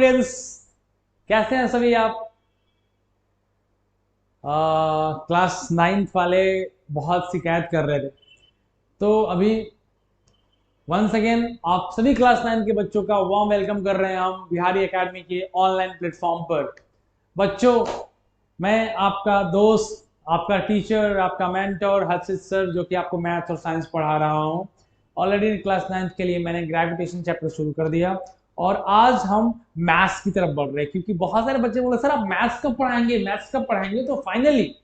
Students, कैसे हैं सभी आप? क्लास 9th वाले बहुत शिकायत कर रहे थे, तो अभी वंस अगेन आप सभी क्लास 9 के बच्चों का वार्म वेलकम कर रहे हैं हम बिहारी एकेडमी के ऑनलाइन प्लेटफॉर्म पर। बच्चों, मैं आपका दोस्त, आपका टीचर, आपका मेंटर हर्षित सर, जो कि आपको मैथ्स और साइंस पढ़ा रहा हूँ। ऑलरेडी क्लास 9 के लिए मैंने ग्रेविटेशन चैप्टर शुरू कर दिया और आज हम मैथ्स की तरफ बढ़ रहे हैं, क्योंकि बहुत सारे बच्चे बोले सर आप मैथ्स कब पढ़ाएंगे, मैथ्स कब पढ़ाएंगे। तो फाइनली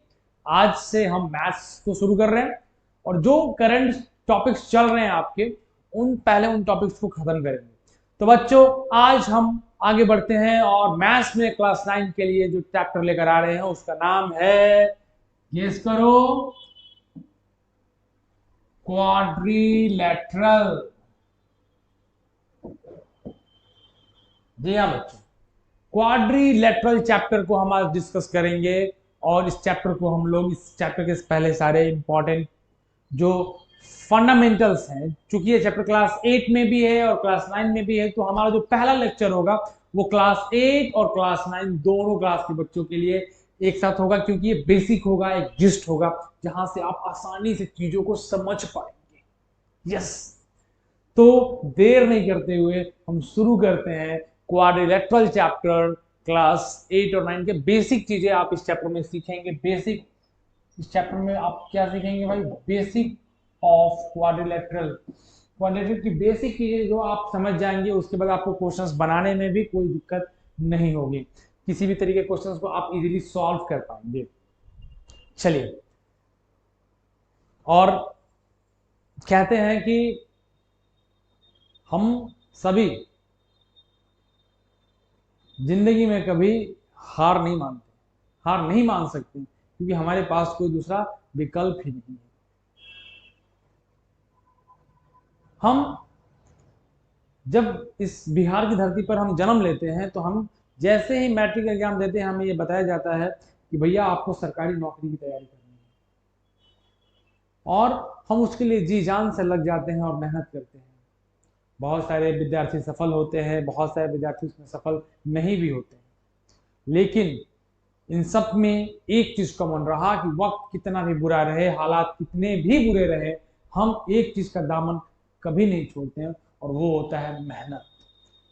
आज से हम मैथ्स को शुरू कर रहे हैं और जो करंट टॉपिक्स चल रहे हैं आपके, उन टॉपिक्स को खत्म करेंगे। तो बच्चों, आज हम आगे बढ़ते हैं और मैथ्स में क्लास 9 के लिए जो चैप्टर लेकर आ रहे हैं उसका नाम है, गेस करो, क्वाड्रिलेटरल। जी हाँ बच्चों, क्वाड्रिलेटरल चैप्टर को हम आज डिस्कस करेंगे। और इस चैप्टर को हम लोग, इस चैप्टर के पहले सारे इंपॉर्टेंट जो फंडामेंटल्स हैं, चूंकि ये चैप्टर क्लास 8 में भी है और क्लास 9 में भी है, तो हमारा जो पहला लेक्चर होगा वो क्लास 8 और क्लास 9 दोनों क्लास के बच्चों के लिए एक साथ होगा, क्योंकि ये बेसिक होगा, एक जिस्ट होगा जहां से आप आसानी से चीजों को समझ पाएंगे। यस, तो देर नहीं करते हुए हम शुरू करते हैं क्वाड्रिलेटरल चैप्टर। क्लास 8 और 9 के बेसिक चीजें आप इस चैप्टर में सीखेंगे। बेसिक, इस चैप्टर में आप क्या सीखेंगे भाई? Basic of quadrilateral. क्वाड्रिलेटरल की बेसिक चीजें जो आप समझ जाएंगे, उसके बाद आपको क्वेश्चंस बनाने में भी कोई दिक्कत नहीं होगी, किसी भी तरीके के क्वेश्चंस को आप इजीली सॉल्व कर पाएंगे। चलिए, और कहते हैं कि हम सभी जिंदगी में कभी हार नहीं मानते, हार नहीं मान सकते, क्योंकि हमारे पास कोई दूसरा विकल्प ही नहीं है। हम जब इस बिहार की धरती पर हम जन्म लेते हैं, तो हम जैसे ही मैट्रिक एग्जाम देते हैं, हमें ये बताया जाता है कि भैया आपको सरकारी नौकरी की तैयारी करनी है, और हम उसके लिए जी जान से लग जाते हैं और मेहनत करते हैं। बहुत सारे विद्यार्थी सफल होते हैं, बहुत सारे विद्यार्थी उसमें सफल नहीं भी होते हैं, लेकिन इन सब में एक चीज कॉमन रहा कि वक्त कितना भी बुरा रहे, हालात कितने भी बुरे रहे, हम एक चीज का दामन कभी नहीं छोड़ते हैं, और वो होता है मेहनत।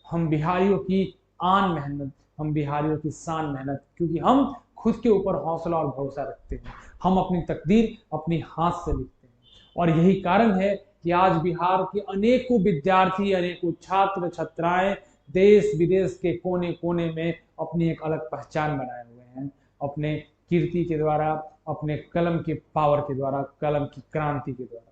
हम बिहारियों की आन मेहनत, हम बिहारियों की शान मेहनत, क्योंकि हम खुद के ऊपर हौसला और भरोसा रखते हैं। हम अपनी तकदीर अपने हाथ से लिखते हैं, और यही कारण है कि आज बिहार के अनेकों विद्यार्थी, अनेकों छात्र छात्राएं देश विदेश के कोने कोने में अपनी एक अलग पहचान बनाए हुए हैं, अपने कीर्ति के द्वारा, अपने कलम के पावर के द्वारा, कलम की क्रांति के द्वारा।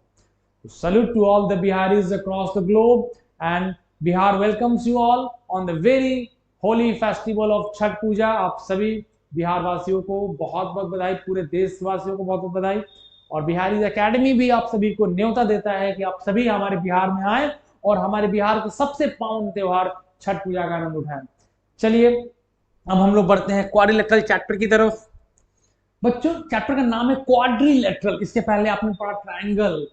So salute to all the Biharis across the globe, and Bihar welcomes you all on the very holy festival of Chhat Puja। आप सभी बिहार वासियों को बहुत बहुत बधाई, पूरे देशवासियों को बहुत बहुत बधाई। और बिहारी एकेडमी भी आप सभी को न्योता देता है कि आप सभी हमारे बिहार में आए और हमारे बिहार के सबसे पावन त्योहार छठ पूजा का आनंद उठाएं। चलिए, अब हम लोग बढ़ते हैं क्वाड्रिलेटरल चैप्टर की तरफ। बच्चों, चैप्टर का नाम है क्वाड्रिलेटरल। इसके पहले आपने पढ़ा ट्राइंगल,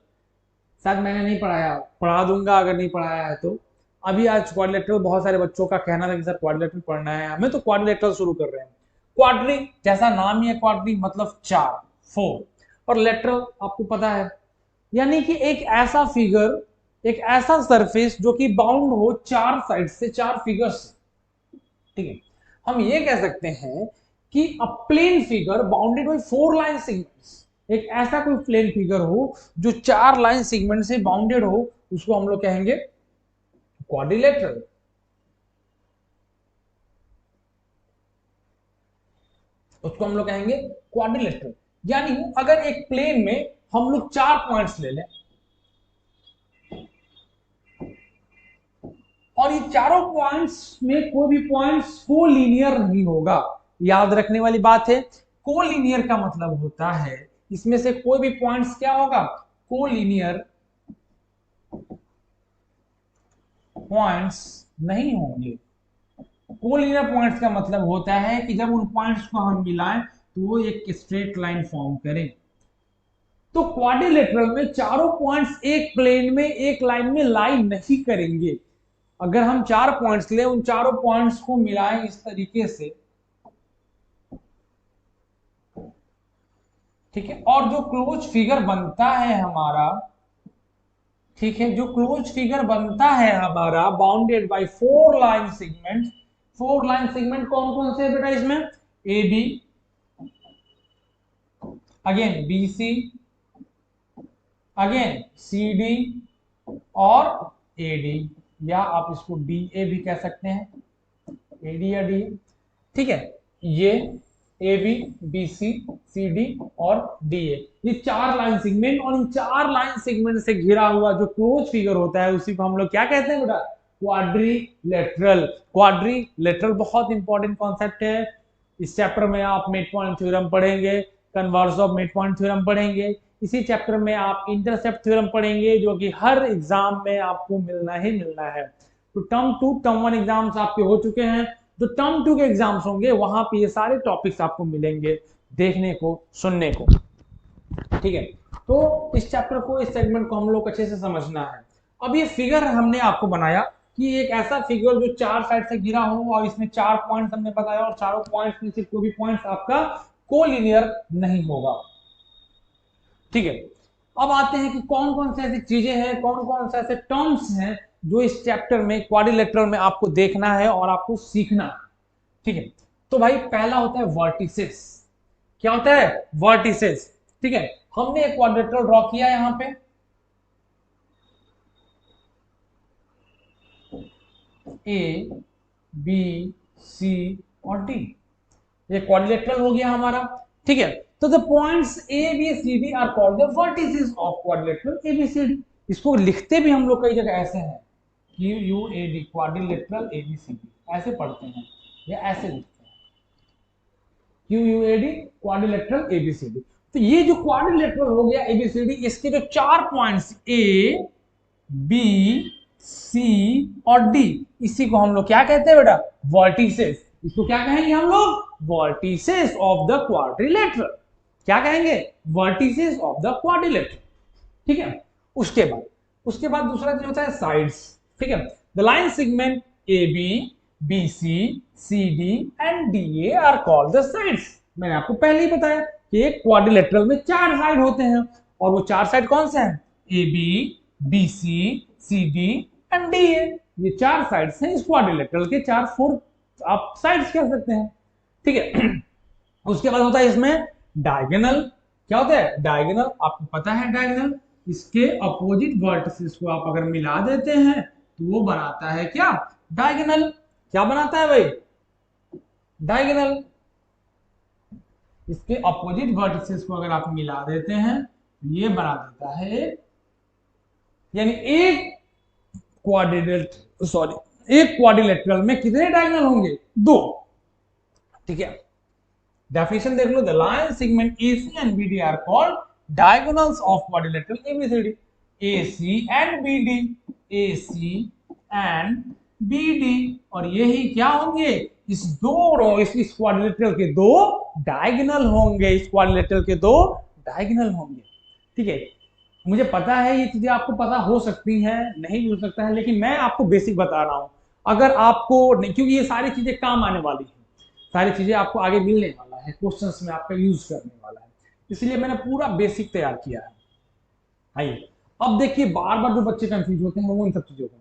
शायद मैंने नहीं पढ़ाया, पढ़ा दूंगा अगर नहीं पढ़ाया है तो। अभी आज क्वाड्रिलेटरल, बहुत सारे बच्चों का कहना था कि सर क्वाड्रिलेटरल पढ़ना है हमें, तो क्वाड्रिलेटरल शुरू कर रहे हैं। क्वाड्री जैसा नाम ही है, क्वाड्री मतलब चार, 4, और लेटरल आपको पता है, यानी कि एक ऐसा फिगर, एक ऐसा सरफेस जो कि बाउंड हो चार साइड से, चार फिगर्स से। ठीक है, हम ये कह सकते हैं कि a plane figure bounded by 4 line segments. एक ऐसा कोई प्लेन फिगर हो जो 4 लाइन सेगमेंट से बाउंडेड हो, उसको हम लोग कहेंगे क्वाड्रिलेटरल। उसको हम लोग कहेंगे क्वाड्रिलेटरल। यानी अगर एक प्लेन में हम लोग 4 पॉइंट्स ले लें, और ये चारों पॉइंट्स में कोई भी पॉइंट्स कोलिनियर नहीं होगा। याद रखने वाली बात है, कोलिनियर का मतलब होता है इसमें से कोई भी पॉइंट्स क्या होगा? कोलिनियर पॉइंट्स नहीं होंगे। कोलिनियर पॉइंट्स का मतलब होता है कि जब उन पॉइंट्स को हम मिलाएं तो वो एक स्ट्रेट लाइन फॉर्म करें। तो क्वाड्रिलेटरल में चारों पॉइंट्स एक प्लेन में, एक लाइन में लाई नहीं करेंगे। अगर हम 4 पॉइंट्स लें, उन चारों पॉइंट्स को मिलाएं इस तरीके से, ठीक है, और जो क्लोज फिगर बनता है हमारा, ठीक है, जो क्लोज फिगर बनता है हमारा bounded by 4 line segment, 4 line segment कौन कौन से बेटा इसमें, A B, again B C, again C D और ए डी, या आप इसको डी ए भी कह सकते हैं, ए डी या डी, ठीक है। ये A B, B C, C D और डी ए, ये 4 लाइन सेगमेंट, और इन 4 लाइन सेगमेंट से घिरा हुआ जो क्लोज फिगर होता है उसी को हम लोग क्या कहते हैं बेटा, क्वाड्रिलेटरल। क्वाड्रिलेटरल बहुत इंपॉर्टेंट कॉन्सेप्ट है। इस चैप्टर में आप मिड पॉइंट थ्योरम पढ़ेंगे, converse of mid point theorem पढ़ेंगे, इसी चैप्टर में आप इंटरसेप्ट थ्योरम पढ़ेंगे, जो कि हर एग्जाम में आपको मिलना ही मिलना है। तो टर्म 2 टर्म 1 एग्जाम्स आपके हो चुके हैं, जो टर्म 2 के एग्जाम्स होंगे वहां पे ये सारे टॉपिक्स आपको मिलेंगे देखने को, सुनने को, ठीक है। तो इस चैप्टर को, इस सेगमेंट को हम लोग अच्छे से समझना है। अब ये फिगर हमने आपको बनाया कि एक ऐसा फिगर जो 4 साइड से घिरा हो, और इसमें 4 पॉइंट्स हमने बताया, और चारों पॉइंट्स में से कोई भी पॉइंट्स आपका कोलिनियर नहीं होगा, ठीक है। अब आते हैं कि कौन कौन से ऐसी चीजें हैं, कौन कौन से ऐसे टर्म्स हैं जो इस चैप्टर में क्वाड्रिलेटरल में आपको देखना है और आपको सीखना है, ठीक है। तो भाई पहला होता है वर्टिसेस। क्या होता है, वर्टिसेस, ठीक है। हमने एक क्वाड्रिलेटरल ड्रॉ किया यहां पे, ए बी सी और डी, ये क्वाड्रिलेटरल हो गया हमारा, ठीक है। तो the points A B C D are called the vertices of quadrilateral A B C D. इसको लिखते भी हम लोग कई जगह ऐसे हैं, Q U A D, quadrilateral A B C D, ऐसे पढ़ते हैं या ऐसे लिखते हैं, Q U A D, quadrilateral A B C D. तो ये जो क्वाड्रिलेटरल हो गया ए बी सी डी, इसके जो 4 पॉइंट्स ए बी सी और डी, इसी को हम लोग क्या कहते हैं बेटा, वर्टिसेस। इसको क्या कहेंगे हम लोग, वर्टिसेस ऑफ द क्वाड्रिलेटरल। क्या कहेंगे, वर्टिसेस ऑफ द क्वाड्रिलेटरल, ठीक है। उसके बाद दूसरा चीज होता है साइड्स, ठीक है। The line segment A B, B C, C D and D A are called the sides. मैंने आपको पहले ही बताया कि एक क्वाड्रिलेटरल में 4 साइड होते हैं, और वो 4 साइड कौन से हैं, A B, B C, C D and D A. ये 4 साइड्स हैं इस क्वाड्रिलेटरल के, 4 आप साइड्स कह सकते हैं, ठीक है। उसके बाद होता है इसमें डायगोनल। क्या होता है, डायगोनल, आपको पता है डायगोनल, इसके अपोजिट वर्टिसेस को आप अगर मिला देते हैं तो वो बनाता है क्या, डायगोनल। क्या बनाता है भाई, डायगोनल। इसके अपोजिट वर्टिसेस को अगर आप मिला देते हैं तो ये बना देता है, यानी एक क्वाड्रिलेटरल में कितने डायगोनल होंगे, 2, ठीक है। डेफिनेशन देख लो, the line segment AC and BD are called diagonals of quadrilateral ABCD। AC and BD, AC and BD, और यही क्या होंगे, इस दो इस क्वाड्रिलेटरल के 2 डायगोनल होंगे, इस क्वाड्रिलेटरल के 2 डायगोनल होंगे, ठीक है। मुझे पता है ये चीजें आपको पता हो सकती हैं, नहीं भी हो सकता है, लेकिन मैं आपको बेसिक बता रहा हूं। अगर आपको, क्योंकि ये सारी चीजें काम आने वाली है, सारी चीजें आपको आगे मिलने वाला है, क्वेश्चंस में आपका यूज करने वाला है, इसलिए मैंने पूरा बेसिक तैयार किया है। आइए अब देखिए, बार बार जो बच्चे कंफ्यूज होते हैं वो इन सब चीजों को,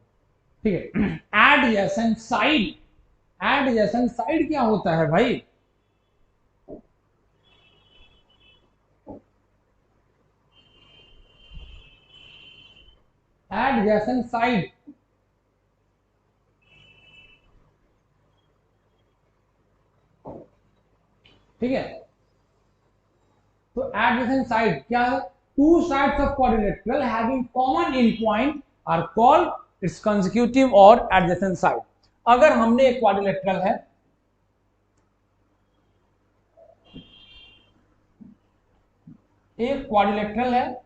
ठीक है। एडजेसेंट साइड, एडजेसेंट साइड क्या होता है भाई, एडजेसेंट साइड, ठीक है। तो एडजेसेंट साइड क्या है, two sides of quadrilateral having common in point are called its consecutive और एडजेसेंट साइड। अगर हमने एक क्वाड्रिलेटरल है, एक क्वाड्रिलेटरल है,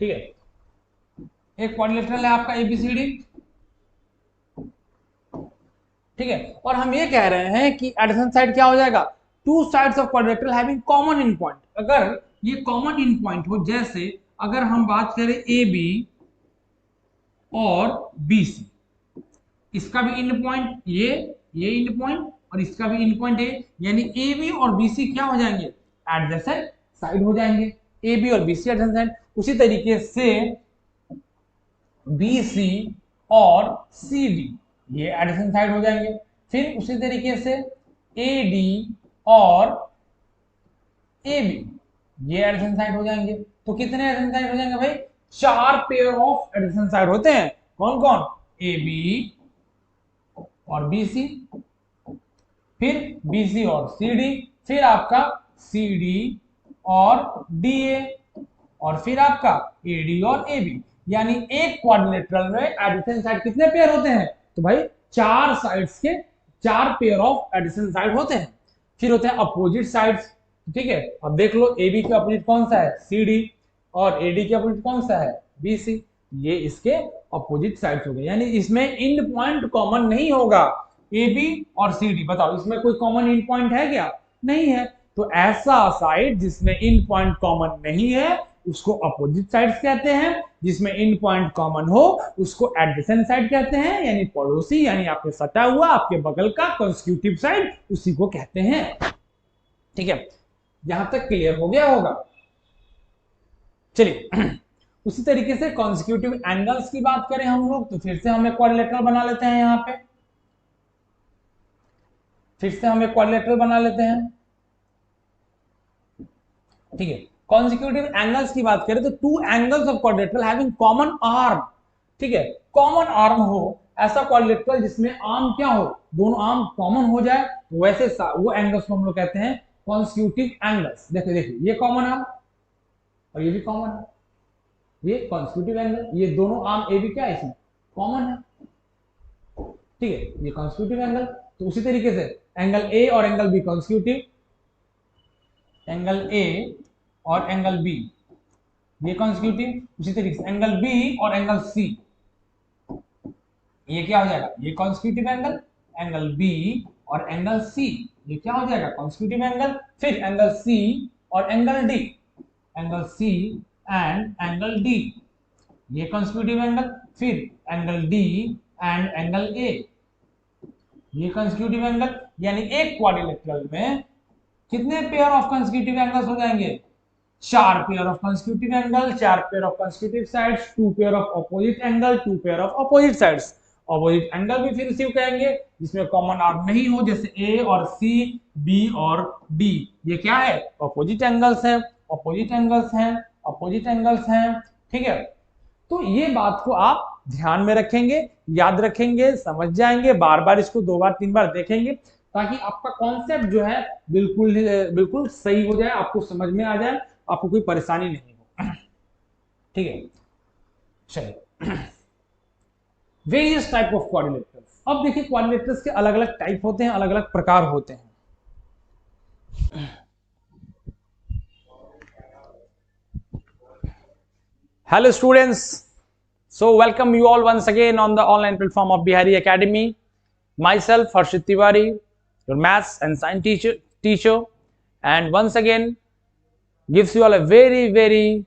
ठीक है। एक क्वाड्रिलेटरल है आपका एबीसीडी, ठीक है। और हम ये कह रहे हैं कि एडजेसेंट साइड क्या हो जाएगा, to sides of quadrilateral having common in point. अगर ये कॉमन इन पॉइंट हो, जैसे अगर हम बात करें ए बी और बी सी, इसका भी इन पॉइंट ये इन पॉइंट और इसका भी इन पॉइंट है, यानी ए बी और बी सी क्या हो जाएंगे, एडजेसेंट साइड हो जाएंगे। ए बी और बी सी एडजेसेंट साइड। उसी तरीके से बी सी और सी डी ये एडजेसेंट साइड हो जाएंगे। फिर उसी तरीके से ए डी और ए बी ये एडजेसेंट साइड हो जाएंगे। तो कितने एडजेसेंट साइड हो जाएंगे भाई, 4 पेयर ऑफ एडजेसेंट साइड होते हैं। कौन कौन, ए बी और बी सी, फिर बी सी और सी डी, फिर आपका सी डी और डी ए, और फिर आपका ए डी और ए बी। यानी एक क्वाड्रिलेटरल में एडजेसेंट साइड कितने पेयर होते हैं, तो भाई 4 साइड्स के 4 पेयर ऑफ एडजेसेंट साइड होते हैं। फिर होते हैं अपोजिट साइड्स, ठीक है। अब देख लो ए बी के अपोजिट कौन सा है, सी डी, और ए डी के अपोजिट कौन सा है, बी सी। ये इसके अपोजिट साइड्स हो गए, यानी इसमें इन पॉइंट कॉमन नहीं होगा। ए बी और सी डी, बताओ इसमें कोई कॉमन इन पॉइंट है क्या, नहीं है। तो ऐसा साइड जिसमें इन पॉइंट कॉमन नहीं है उसको अपोजिट साइड्स कहते हैं, जिसमें इन पॉइंट कॉमन हो उसको एडजेसेंट साइड कहते हैं, यानी पड़ोसी, यानी आपके सटा हुआ आपके बगल का कंसेक्यूटिव साइड, उसी को कहते हैं। ठीक है, यहां तक क्लियर हो गया होगा। चलिए उसी तरीके से कॉन्सिक्यूटिव एंगल्स की बात करें हम लोग, तो फिर से हम एक क्वाड्रिलेटरल बना लेते हैं। यहां पे फिर से हम एक क्वाड्रिलेटरल बना लेते हैं, ठीक है। कॉन्सिक्यूटिव एंगल्स की बात करें तो two angles of quadrilateral having common arm, ठीक है, कॉमन आर्म हो ऐसा क्वाड्रिलेटरल जिसमें आर्म क्या हो, दोनों आर्म कॉमन हो जाए, तो वैसे वो एंगल्स को हम लोग कहते हैं कॉन्सिक्यूटिव एंगल्स। देखिए देखिए, ये कॉमन आर्म और ये भी कॉमन है, ये कॉन्सिक्यूटिव एंगल, ये दोनों आर्म ए बी क्या है इसमें कॉमन है, ठीक है, ये कॉन्सिक्यूटिव एंगल। तो उसी तरीके से एंगल ए और angle B consecutive, angle A और एंगल बी ये कॉन्सिक्यूटिव। उसी तरीके से एंगल बी और एंगल सी ये क्या हो जाएगा, ये कॉन्सिक्यूटिव एंगल। एंगल बी और एंगल सी ये क्या हो जाएगा, कॉन्सिक्यूटिव एंगल। फिर एंगल सी और angle D, angle C and angle D ये कॉन्सिक्यूटिव एंगल। फिर angle D and angle A ये कॉन्सिक्यूटिव एंगल। यानी एक क्वाड्रिलेटरल में कितने पेयर ऑफ कॉन्सिक्यूटिव एंगल्स हो जाएंगे, 4 pair of consecutive angle, 4 pair of consecutive sides, 2 pair of opposite angle, 2 pair of opposite sides. Opposite angle भी फिर उसी को कहेंगे जिसमें कॉमन आर्म नहीं हो, जैसे ए और सी, बी और डी, ये क्या है, अपोजिट एंगल्स हैं, अपोजिट एंगल्स हैं, अपोजिट एंगल्स हैं, ठीक है। तो ये बात को आप ध्यान में रखेंगे, याद रखेंगे, समझ जाएंगे, बार बार इसको 2 बार 3 बार देखेंगे ताकि आपका कॉन्सेप्ट जो है बिल्कुल बिल्कुल सही हो जाए, आपको समझ में आ जाए, आपको कोई परेशानी नहीं हो, ठीक है। चलिए, वेरियस टाइप ऑफ क्वाड्रिलेटरल्स। अब देखिए क्वाड्रिलेटरल्स के अलग अलग टाइप होते हैं, अलग अलग प्रकार होते हैं। Hello students, so welcome you all once again on the online platform of Bihari Academy. Myself Harshit Tiwari, your maths and science teacher, and once again gives you all a very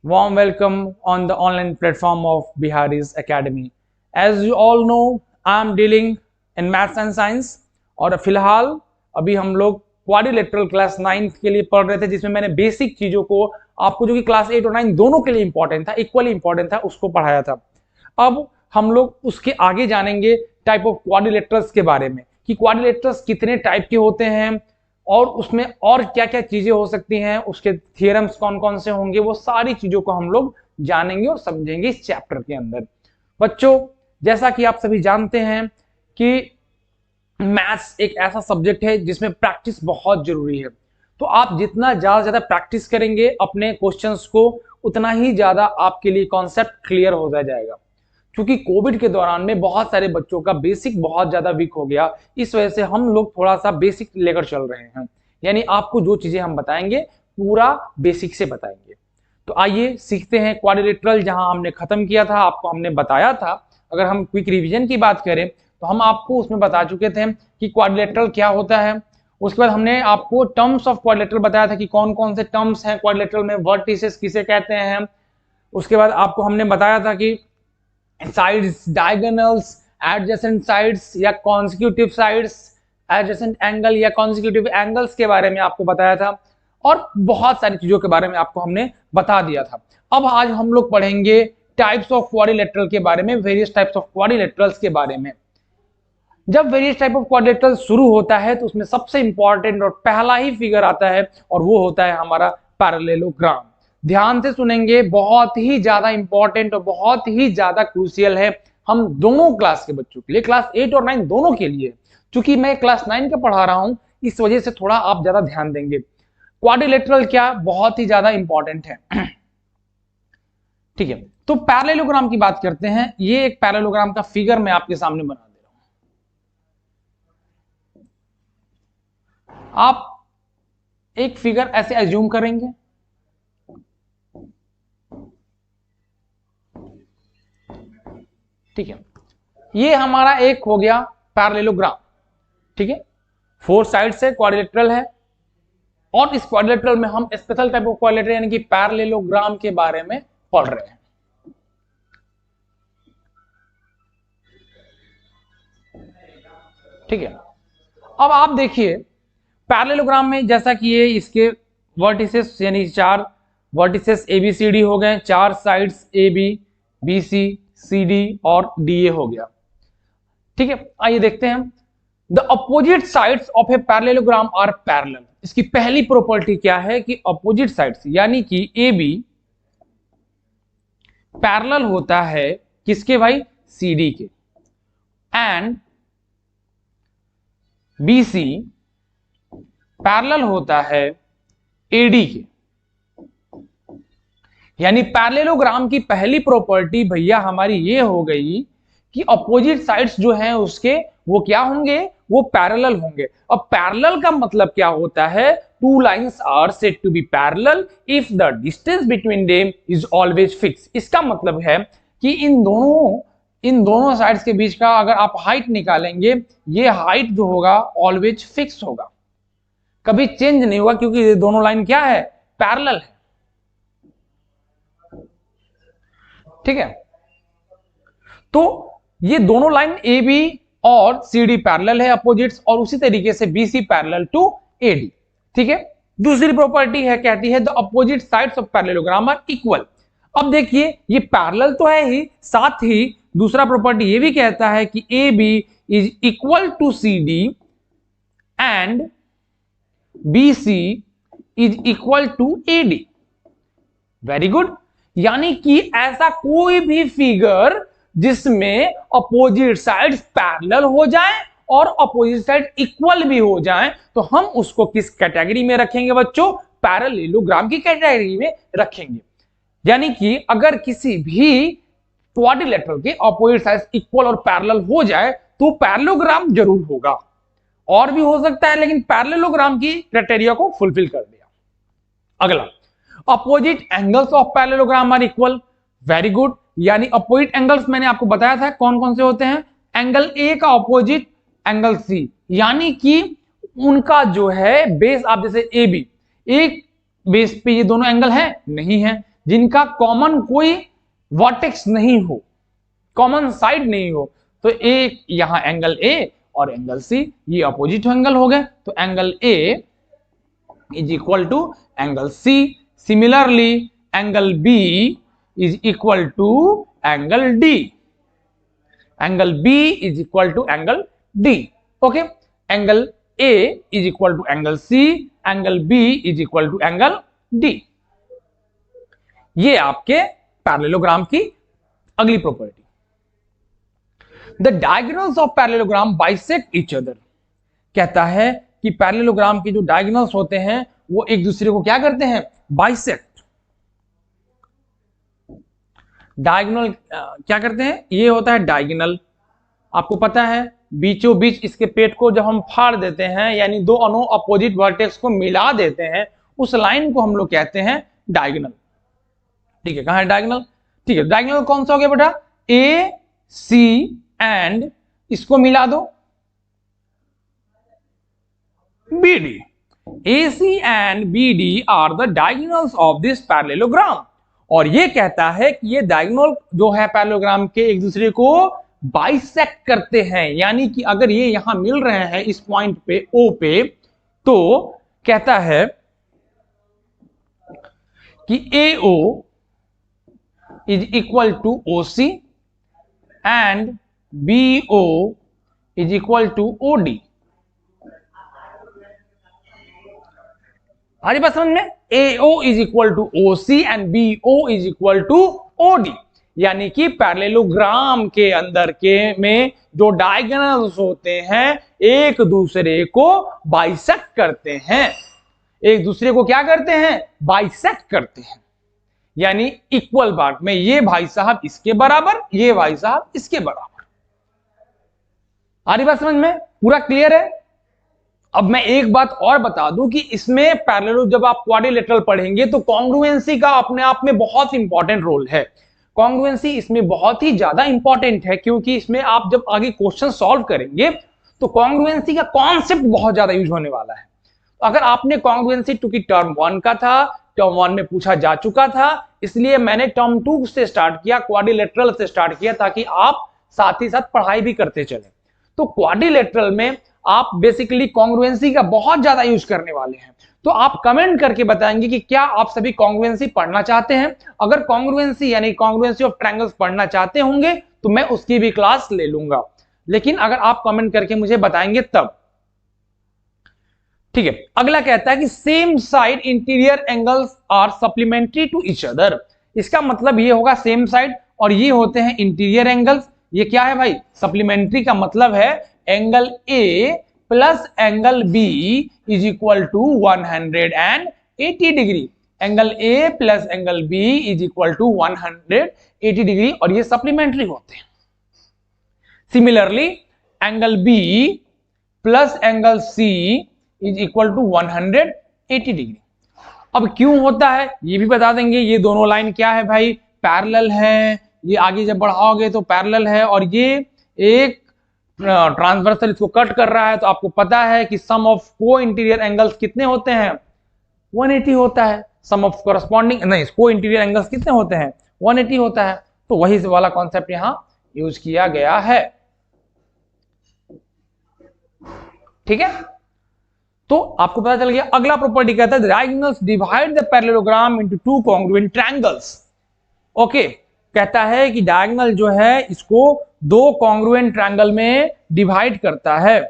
warm welcome on the online platform of Bihari's Academy. As you all know, I am dealing in maths and science, और फिलहाल अभी हम लोग quadrilateral class 9th के लिए पढ़ रहे थे, जिसमें मैंने बेसिक चीजों को आपको, जो कि क्लास 8 और 9 दोनों के लिए इंपॉर्टेंट था, इक्वली इंपॉर्टेंट था, उसको पढ़ाया था। अब हम लोग उसके आगे जानेंगे टाइप ऑफ क्वाड्रिलेटरल्स के बारे में, कि क्वाड्रिलेटरल्स कितने टाइप के होते हैं और उसमें और क्या क्या चीजें हो सकती हैं, उसके थियरम्स कौन कौन से होंगे, वो सारी चीजों को हम लोग जानेंगे और समझेंगे इस चैप्टर के अंदर। बच्चों, जैसा कि आप सभी जानते हैं कि मैथ्स एक ऐसा सब्जेक्ट है जिसमें प्रैक्टिस बहुत जरूरी है। तो आप जितना ज्यादा प्रैक्टिस करेंगे अपने क्वेश्चंस को, उतना ही ज्यादा आपके लिए कॉन्सेप्ट क्लियर होता जाएगा। क्योंकि कोविड के दौरान में बहुत सारे बच्चों का बेसिक बहुत ज्यादा वीक हो गया, इस वजह से हम लोग थोड़ा सा बेसिक लेकर चल रहे हैं, यानी आपको जो चीजें हम बताएंगे पूरा बेसिक से बताएंगे। तो आइए सीखते हैं क्वाड्रिलेटरल, जहां हमने खत्म किया था। आपको हमने बताया था, अगर हम क्विक रिवीजन की बात करें तो हम आपको उसमें बता चुके थे कि क्वाड्रिलेटरल क्या होता है। उसके बाद हमने आपको टर्म्स ऑफ क्वाड्रिलेटरल बताया था कि कौन कौन से टर्म्स हैं क्वाड्रिलेटरल में, वर्टिसेस किसे कहते हैं। उसके बाद आपको हमने बताया था कि साइड्स, डायगोनल्स, एडजेसेंट साइड्स या कॉन्सिक्यूटिव साइड्स, एडजेसेंट एंगल या कॉन्सिक्यूटिव एंगल्स के बारे में आपको बताया था, और बहुत सारी चीजों के बारे में आपको हमने बता दिया था। अब आज हम लोग पढ़ेंगे टाइप्स ऑफ क्वाड्रिलेटरल के बारे में, वेरियस टाइप्स ऑफ क्वाड्रिलेटरल्स के बारे में। जब वेरियस टाइप ऑफ क्वाड्रिलेटरल शुरू होता है तो उसमें सबसे इंपॉर्टेंट और पहला ही फिगर आता है, और वो होता है हमारा पैरेललोग्राम। ध्यान से सुनेंगे, बहुत ही ज्यादा इंपॉर्टेंट और बहुत ही ज्यादा क्रूशियल है हम दोनों क्लास के बच्चों के लिए, क्लास 8 और 9 दोनों के लिए। चूंकि मैं क्लास 9 का पढ़ा रहा हूं, इस वजह से थोड़ा आप ज्यादा ध्यान देंगे। क्वाड्रिलेटरल क्या, बहुत ही ज्यादा इंपॉर्टेंट है। ठीक है, तो पैरेललोग्राम की बात करते हैं। ये एक पैरेललोग्राम का फिगर मैं आपके सामने बना दे रहा हूं। आप एक फिगर ऐसे एज्यूम करेंगे, ठीक है, ये हमारा एक हो गया पैरेललोग्राम। ठीक है, 4 साइड से क्वाड्रिलेटरल है, और इस क्वाड्रिलेटरल में हम स्पेशल टाइप ऑफ क्वाड्रिलेटरल यानी कि पैरेललोग्राम के बारे में पढ़ रहे हैं। ठीक है, अब आप देखिए पैरेललोग्राम में, जैसा कि ये इसके वर्टिसेस यानी 4 वर्टिसेस ABCD हो गए, 4 साइड्स AB, BC, CD और DA हो गया। ठीक है, आइए देखते हैं। The opposite sides of a parallelogram are parallel. इसकी पहली प्रॉपर्टी क्या है कि अपोजिट साइड्स यानी कि AB पैरेलल होता है किसके भाई, CD के, एंड BC पैरेलल होता है AD के। यानी पैरेललोग्राम की पहली प्रॉपर्टी भैया हमारी ये हो गई कि अपोजिट साइड्स जो हैं उसके वो क्या होंगे, वो पैरेलल होंगे। अब पैरेलल का मतलब क्या होता है, two lines are said to be parallel if the distance between them is always fix. इसका मतलब है कि इन दोनों साइड्स के बीच का अगर आप हाइट निकालेंगे, ये हाइट जो होगा ऑलवेज फिक्स होगा, कभी चेंज नहीं होगा, क्योंकि ये दोनों लाइन क्या है, पैरेलल है। ठीक है, तो ये दोनों लाइन AB और CD पैरेलल है अपोजिट्स, और उसी तरीके से BC पैरेलल टू AD। ठीक है, दूसरी प्रॉपर्टी है, कहती है the opposite sides of parallelogram are equal. अब देखिए ये पैरेलल तो है ही, साथ ही दूसरा प्रॉपर्टी ये भी कहता है कि AB is equal to CD and BC is equal to AD। Very good, यानी कि ऐसा कोई भी फिगर जिसमें अपोजिट साइड्स पैरेलल हो जाए और अपोजिट साइड इक्वल भी हो जाए, तो हम उसको किस कैटेगरी में रखेंगे बच्चों, पैरेललोग्राम की कैटेगरी में रखेंगे। यानी कि अगर किसी भी क्वाड्रिलेटरल के अपोजिट साइड्स इक्वल और पैरेलल हो जाए तो पैरेललोग्राम जरूर होगा, और भी हो सकता है, लेकिन पैरेललोग्राम की क्राइटेरिया को फुलफिल कर दिया। अगला, opposite angles of parallelogram are equal. Very good, यानी अपोजिट एंगल्स मैंने आपको बताया था कौन कौन से होते हैं, एंगल A का अपोजिट एंगल C, यानी कि उनका जो है बेस, आप जैसे AB, एक बेस पे ये दोनों एंगल हैं नहीं है, जिनका कॉमन कोई वर्टेक्स नहीं हो, कॉमन साइड नहीं हो, तो एक यहां एंगल A और एंगल C ये अपोजिट एंगल हो गए, तो angle A is equal to angle C। Similarly angle B is equal to angle D. Angle B is equal to angle D. Okay. Angle A is equal to angle C. Angle B is equal to angle D. ये आपके parallelogram की अगली property. The diagonals of parallelogram bisect each other. कहता है कि parallelogram के जो diagonals होते हैं वो एक दूसरे को क्या करते हैं, बाइसेक्ट। डायगोनल क्या करते हैं, ये होता है डायगोनल। आपको पता है बीचों बीच इसके पेट को जब हम फाड़ देते हैं, यानी दो अपोजिट वर्टेक्स को मिला देते हैं, उस लाइन को हम लोग कहते हैं डायगोनल। ठीक है, कहां है डायगोनल? ठीक है, डायगोनल कौन सा हो गया बेटा? ए सी एंड इसको मिला दो B D. AC and BD are the diagonals of this parallelogram। और ये कहता है कि ये डायगोनल जो है पैरेललोग्राम के एक दूसरे को बाइसेक्ट करते हैं, यानी कि अगर ये यहां मिल रहे हैं इस पॉइंट पे O पे, तो कहता है कि AO is equal to OC and BO is equal to OD। आ रही बात समझ में? AO is equal to OC and BO is equal to OD। यानी कि पैरेललोग्राम के अंदर के में जो डायगोनल्स होते हैं एक दूसरे को बाइसेक्ट करते हैं, एक दूसरे को क्या करते हैं? बाइसेक्ट करते हैं, यानी इक्वल पार्ट में ये भाई साहब इसके बराबर, ये भाई साहब इसके बराबर। आ रही बात समझ में? पूरा क्लियर है? अब मैं एक बात और बता दूं कि इसमें पैरेलल जब आप क्वाड्रिलेटरल पढ़ेंगे तो कॉन्ग्रुएंसी का अपने आप में बहुत इंपॉर्टेंट रोल है। कॉन्ग्रुएंसी इसमें बहुत ही ज्यादा इंपॉर्टेंट है, क्योंकि इसमें आप जब आगे क्वेश्चन सॉल्व करेंगे तो कॉन्ग्रुएंसी का कॉन्सेप्ट बहुत ज्यादा यूज होने वाला है। तो अगर आपने कॉन्ग्रुएंसी टू की टर्म 1 का था, टर्म 1 में पूछा जा चुका था, इसलिए मैंने टर्म 2 से स्टार्ट किया, क्वाड्रिलेटरल से स्टार्ट किया, ताकि आप साथ ही साथ पढ़ाई भी करते चले। तो क्वाड्रिलेटरल में आप बेसिकली कॉन्ग्रुएंसी का बहुत ज्यादा यूज करने वाले हैं। तो आप कमेंट करके बताएंगे कि क्या आप सभी कॉन्ग्रुएंसी पढ़ना चाहते हैं। अगर कॉन्ग्रुएंसी यानी कॉन्ग्रुएंसी ऑफ ट्रायंगल्स पढ़ना चाहते होंगे तो मैं उसकी भी क्लास ले लूंगा, लेकिन अगर आप कमेंट करके मुझे बताएंगे तब। ठीक है, अगला कहता है कि same side interior angles are supplementary to each other. इसका मतलब ये होगा सेम साइड और ये होते हैं इंटीरियर एंगल्स। ये क्या है भाई? सप्लीमेंट्री का मतलब है angle A plus angle B is equal to 180 degree. Angle A plus angle B is equal to 180 degree, और ये सप्लीमेंट्री होते हैं। Similarly angle B plus angle C is equal to 180 degree. अब क्यों होता है ये भी बता देंगे। ये दोनों लाइन क्या है भाई? पैरेलल है। ये आगे जब बढ़ाओगे तो पैरेलल है, और ये एक ट्रांसवर्सल इसको कट कर रहा है। तो आपको पता है कि सम ऑफ को इंटीरियर एंगल्स कितने होते हैं? 180 होता है। सम ऑफ कोरस्पॉन्डिंग नहीं, को इंटीरियर एंगल्स कितने होते हैं? 180 होता है। तो वही वाला कॉन्सेप्ट यहां यूज किया गया है। ठीक है, तो आपको पता चल गया। अगला प्रॉपर्टी कहता है diagonals divide the parallelogram into two congruent triangles. Okay, कहता है कि डायगोनल जो है इसको दो कॉन्ग्रुएंट ट्रायंगल में डिवाइड करता है।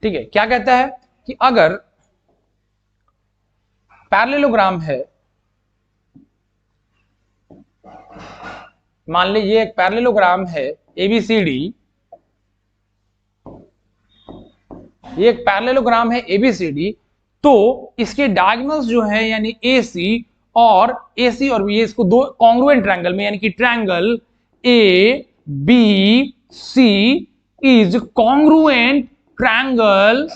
ठीक है, क्या कहता है कि अगर पैरेललोग्राम है, मान लीजिए ये एक पैरेललोग्राम है ABCD, ये एक पैरेललोग्राम है ABCD, तो इसके डायगोनल्स जो है यानी AC और B, इसको दो कॉन्ग्रुएंट ट्रायंगल में, यानी कि triangle ABC is congruent triangle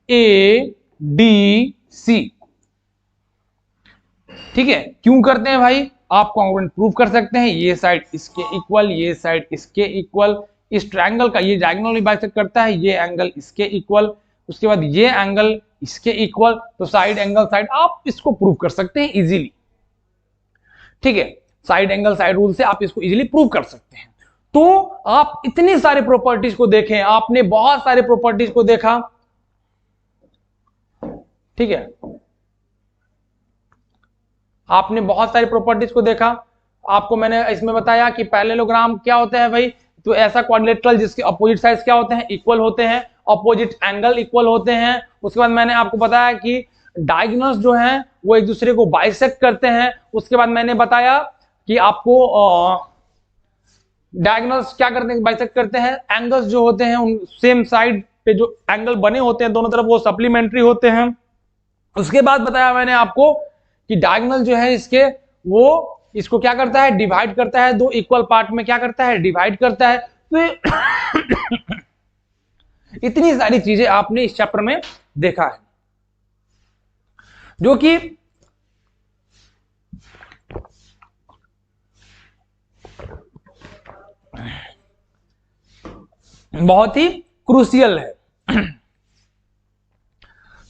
ADC। ठीक है, क्यों करते हैं भाई? आप कॉन्ग्रुएंट प्रूव कर सकते हैं। ये साइड इसके इक्वल, ये साइड इसके इक्वल, इस ट्रायंगल का ये डायगोनल भी बाइसेक्ट करता है, ये एंगल इसके इक्वल, उसके बाद ये एंगल इसके इक्वल, तो साइड एंगल साइड आप इसको प्रूव कर सकते हैं इजीली। ठीक है, साइड एंगल साइड रूल से आप इसको इजीली प्रूव कर सकते हैं। तो आप इतने सारे प्रॉपर्टीज को देखें, आपने बहुत सारे प्रॉपर्टीज को देखा। ठीक है, आपने बहुत सारी प्रॉपर्टीज को देखा। आपको मैंने इसमें बताया कि पैरेललोग्राम क्या होता है भाई? तो ऐसा क्वाड्रिलेटरल जिसके अपोजिट साइड्स क्या होते हैं? इक्वल होते हैं, अपोजिट एंगल इक्वल होते हैं। उसके बाद मैंने आपको बताया कि डायगोनल्स जो हैं वो एक दूसरे को बाइसेक्ट करते हैं। उसके बाद मैंने बताया कि आपको डायगोनल्स क्या करते हैं? बाइसेक्ट करते हैं। एंगल्स जो होते हैं उन सेम साइड पे जो एंगल बने होते हैं दोनों तरफ, वो सप्लीमेंट्री होते हैं। उसके बाद बताया मैंने आपको कि डायगोनल जो है इसके, वो इसको क्या करता है? डिवाइड करता है। दो इक्वल पार्ट में क्या करता है? डिवाइड करता है। तो तो इतनी सारी चीजें आपने इस चैप्टर में देखा है, जो कि बहुत ही क्रूशियल है।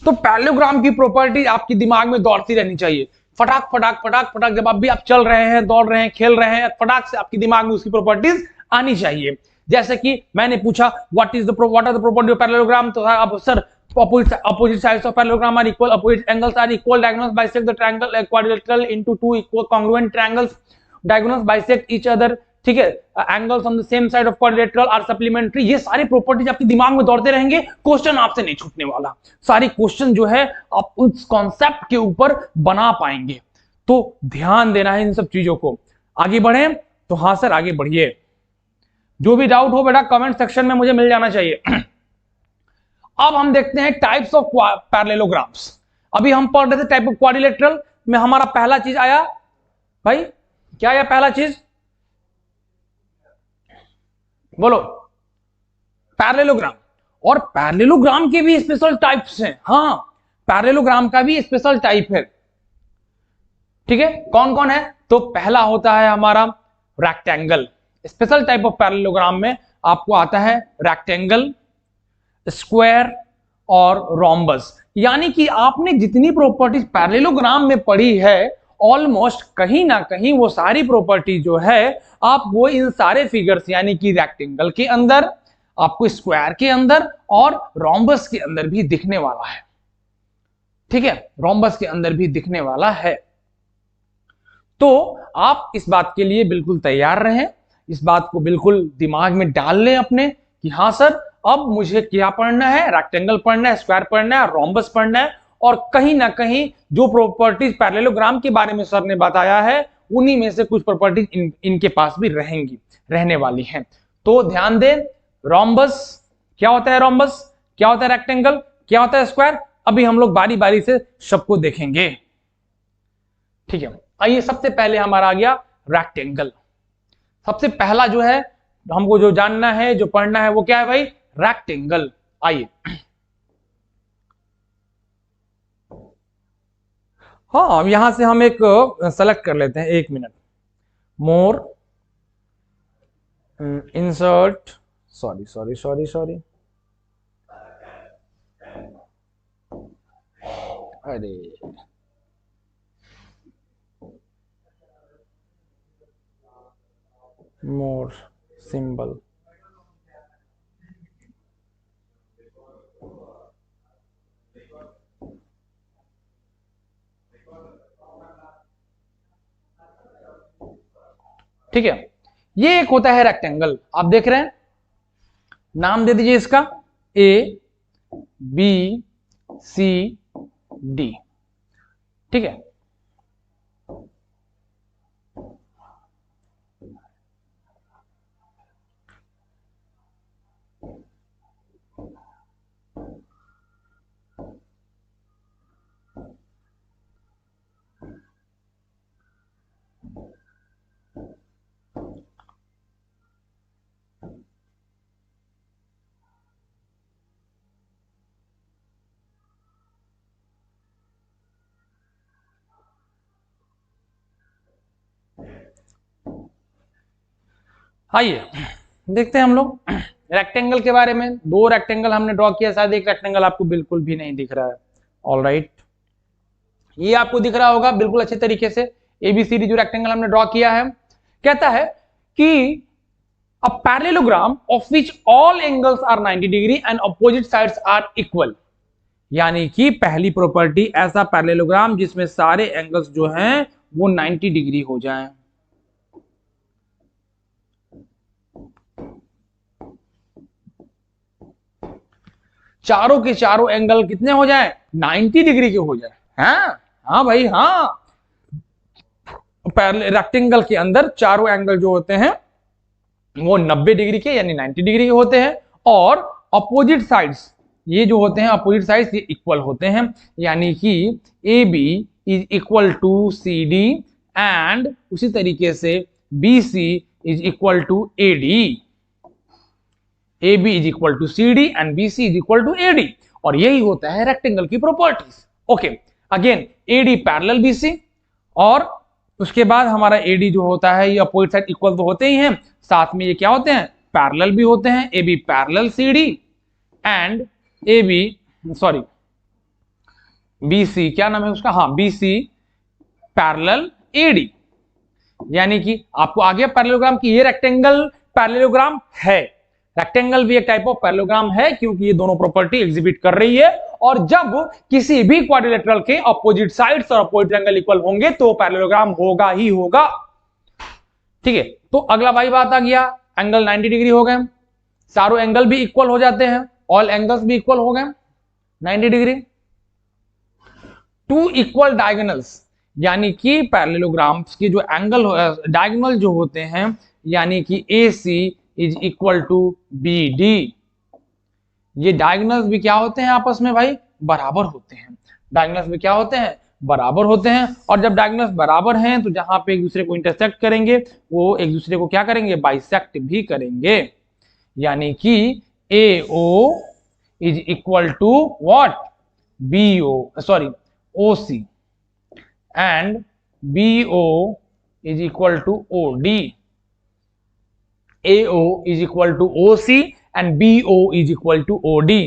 तो पैरेललोग्राम की प्रॉपर्टी आपके दिमाग में दौड़ती रहनी चाहिए, फटाक फटाक फटाक फटाक, जब आप भी आप चल रहे हैं, दौड़ रहे हैं, खेल रहे हैं, फटाक से आपके दिमाग में उसकी प्रॉपर्टीज आनी चाहिए। जैसे कि मैंने पूछा what are the property of parallelogram, तो अब sir opposite sides of parallelogram are equal, opposite angles are equal, diagonals bisect the triangle quadrilateral into two equal congruent triangles, diagonals bisect each other, ठीक है, angles on the same side of quadrilateral are supplementary. ये सारी properties आपके दिमाग में दौड़ते रहेंगे, question आपसे नहीं छूटने वाला, सारी क्वेश्चन जो है आप उस कॉन्सेप्ट के ऊपर बना पाएंगे। तो ध्यान देना है इन सब चीजों को। आगे बढ़े तो हाँ सर आगे बढ़िए, जो भी डाउट हो बेटा कमेंट सेक्शन में मुझे मिल जाना चाहिए। अब हम देखते हैं टाइप्स ऑफ पैरेललोग्राम्स। अभी हम पढ़ रहे थे टाइप ऑफ क्वाड्रिलेटरल में, हमारा पहला चीज आया भाई, क्या आया पहला चीज बोलो, पैरेललोग्राम। और पैरेललोग्राम के भी स्पेशल टाइप्स हैं, हाँ पैरेललोग्राम का भी स्पेशल टाइप है, ठीक है, कौन कौन है? तो पहला होता है हमारा rectangle. Special type of parallelogram में आपको आता है रेक्टेंगल, स्क्वायर और रोम्बस। यानी कि आपने जितनी प्रॉपर्टीज पैरेललोग्राम में पढ़ी है ऑलमोस्ट कहीं ना कहीं वो सारी प्रॉपर्टी जो है आप वो इन सारे फिगर्स यानी कि रेक्टेंगल के अंदर, आपको स्क्वायर के अंदर और रोम्बस के अंदर भी दिखने वाला है, ठीक है, रोम्बस के अंदर भी दिखने वाला है। तो आप इस बात के लिए बिल्कुल तैयार रहें, इस बात को बिल्कुल दिमाग में डाल लें अपने कि हाँ सर अब मुझे क्या पढ़ना है, रेक्टेंगल पढ़ना है, स्क्वायर पढ़ना है, रोम्बस पढ़ना है, और कहीं ना कहीं जो प्रॉपर्टीज पैरेललोग्राम के बारे में सर ने बताया है उन्हीं में से कुछ प्रॉपर्टीज इनके पास भी रहेंगी, रहने वाली हैं। तो ध्यान दें, रोम्बस क्या होता है, रोम्बस क्या होता है, रेक्टेंगल क्या होता है, स्क्वायर, अभी हम लोग बारी बारी से सबको देखेंगे, ठीक है। आइए सबसे पहले हमारा आ गया रेक्टेंगल। सबसे पहला जो है हमको जो जानना है, जो पढ़ना है वो क्या है भाई, रेक्टेंगल। आइए हाँ यहां से हम एक सेलेक्ट कर लेते हैं, एक minute, more insert, sorry sorry sorry sorry, अरे मोर सिंबल, ठीक है। ये एक होता है रेक्टेंगल, आप देख रहे हैं, नाम दे दीजिए इसका ए बी सी डी, ठीक है। आइए देखते हैं हम लोग रेक्टेंगल के बारे में। दो रेक्टेंगल हमने ड्रॉ किया, शायद एक रेक्टेंगल आपको बिल्कुल भी नहीं दिख रहा है, ऑलराइट, ये आपको दिख रहा होगा बिल्कुल अच्छे तरीके से। एबीसीडी जो रेक्टेंगल हमने ड्रॉ किया है, कहता है कि a parallelogram of which all angles are 90 degree and opposite sides are equal. यानी कि पहली प्रॉपर्टी ऐसा पैरेललोग्राम जिसमें सारे एंगल्स जो हैं वो 90 डिग्री हो जाएं। चारों के चारों एंगल कितने हो जाएं, 90 डिग्री के हो जाएं। हाँ भाई हाँ, रेक्टेंगल के अंदर चारों एंगल जो होते हैं वो 90 डिग्री के यानी 90 डिग्री के होते हैं, और अपोजिट साइड्स ये जो होते हैं अपोजिट साइड्स ये इक्वल होते हैं, यानी कि A B is equal to C D and उसी तरीके से B C is equal to A D. A B is equal to C D and B C is equal to A D, और यही होता है रेक्टेंगल की properties. Okay, again A D parallel B C, और उसके बाद हमारा A D जो होता है ये अपोजिट साइड इक्वल तो होते ही हैं, साथ में ये क्या होते हैं, पैरेलल भी होते हैं, A B parallel C D and A B sorry B C, क्या नाम है उसका, हाँ B C parallel A D. यानी कि आपको आ गया पैरेललोग्राम की ये रेक्टेंगल पैरेललोग्राम है, रेक्टेंगल भी एक टाइप ऑफ पैरेललोग्राम है क्योंकि ये दोनों प्रॉपर्टी एग्जिबिट कर रही है, और जब किसी भी क्वाड्रिलेटरल के अपोजिट साइड्स और अपोजिट एंगल इक्वल होंगे तो पैरेललोग्राम होगा ही होगा। ठीक है, तो अगला भाई बात आ गया, एंगल 90 डिग्री हो गए, सारों एंगल भी इक्वल हो जाते हैं, ऑल एंगल्स भी इक्वल हो गए 90 डिग्री। टू इक्वल डायगोनल्स, यानी कि पैरेललोग्राम्स की जो एंगल डायगोनल जो होते हैं, यानी कि A C is equal to B D, ये डायगोनल्स भी क्या होते हैं आपस में भाई, बराबर होते हैं। डायगोनल्स भी क्या होते हैं, बराबर होते हैं, और जब डायगोनल्स बराबर हैं तो जहां पे एक दूसरे को इंटरसेक्ट करेंगे वो एक दूसरे को क्या करेंगे, बाइसेक्ट भी करेंगे। यानी कि A O is equal to what, B O sorry O C and BO is equal to OD. AO is equal to OC and BO is equal to OD.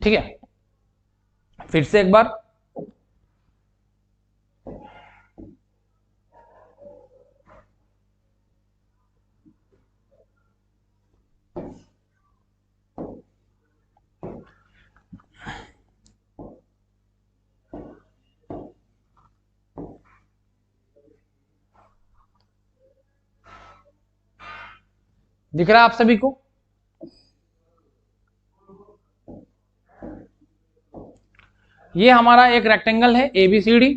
ठीक है, फिर से एक बार, दिख रहा है आप सभी को? ये हमारा एक रेक्टेंगल है ABCD,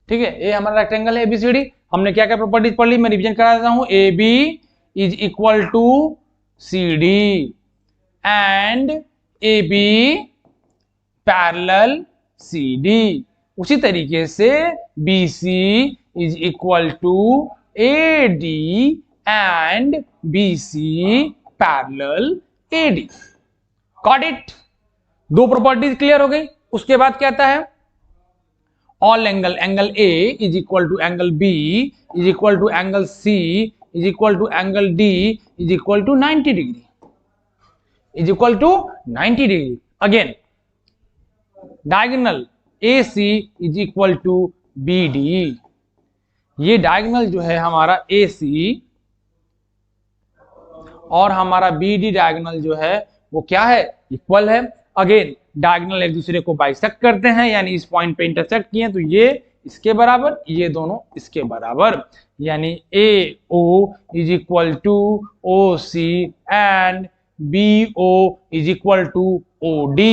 ठीक है, ये हमारा रेक्टेंगल है ABCD। हमने क्या क्या प्रॉपर्टीज पढ़ ली, मैं रिवीजन करा देता हूं। AB is equal to CD and AB parallel CD। उसी तरीके से BC is equal to AD and BC parallel AD। Got it? दो प्रॉपर्टीज क्लियर हो गई। उसके बाद कहता है all angle, angle A is equal to angle B is equal to angle C is equal to angle D is equal to 90 degree, is equal to 90 degree. Again diagonal AC is equal to BD, ये diagonal जो है हमारा AC और हमारा BD diagonal जो है वो क्या है, इक्वल है। अगेन डायगोनल एक दूसरे को बाइसेक्ट करते हैं, यानी इस पॉइंट पे इंटरसेक्ट किए तो ये इसके बराबर, ये दोनों इसके बराबर, यानी AO is equal to OC and BO is equal to OD।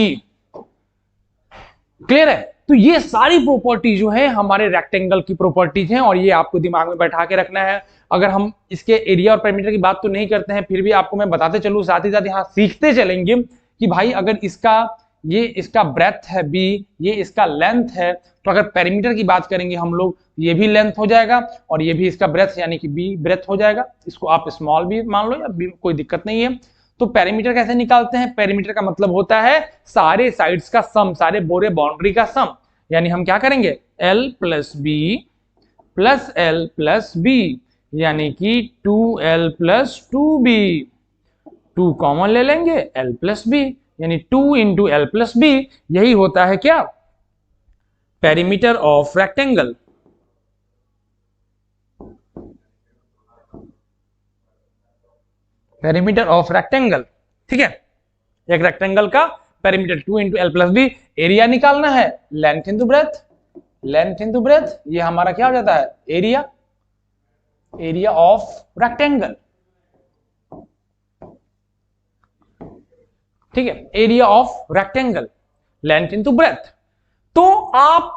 Clear है? तो ये सारी प्रॉपर्टी जो है हमारे रेक्टेंगल की प्रॉपर्टीज हैं, और ये आपको दिमाग में बैठा के रखना है। अगर हम इसके एरिया और पेरीमीटर की बात तो नहीं करते हैं, फिर भी आपको मैं बताते चलूं, साथ ही साथ यहाँ सीखते चलेंगे कि भाई अगर ये इसका ब्रेथ है B, ये इसका लेंथ है, तो अगर पेरीमीटर की बात करेंगे हम लोग, ये भी लेंथ हो जाएगा और ये भी इसका ब्रेथ यानी कि B ब्रेथ हो जाएगा। इसको आप स्मॉल भी मान लो या B, कोई दिक्कत नहीं है। तो पेरीमीटर कैसे निकालते हैं? पेरीमीटर का मतलब होता है सारे साइड्स का सम, सारे बोरे बाउंड्री का सम। यानी हम क्या करेंगे, L plus B plus L plus B, यानी कि 2L प्लस 2B, 2 कॉमन ले लेंगे, L प्लस B, यानी 2 इंटू L प्लस B। यही होता है क्या, perimeter of rectangle. Perimeter of rectangle, ठीक है, एक रेक्टेंगल का perimeter 2 into L plus B। Area निकालना है, length into breadth, length into breadth, ये हमारा क्या हो जाता है, एरिया, एरिया ऑफ रेक्टेंगल। ठीक है, area of rectangle, length into breadth. तो आप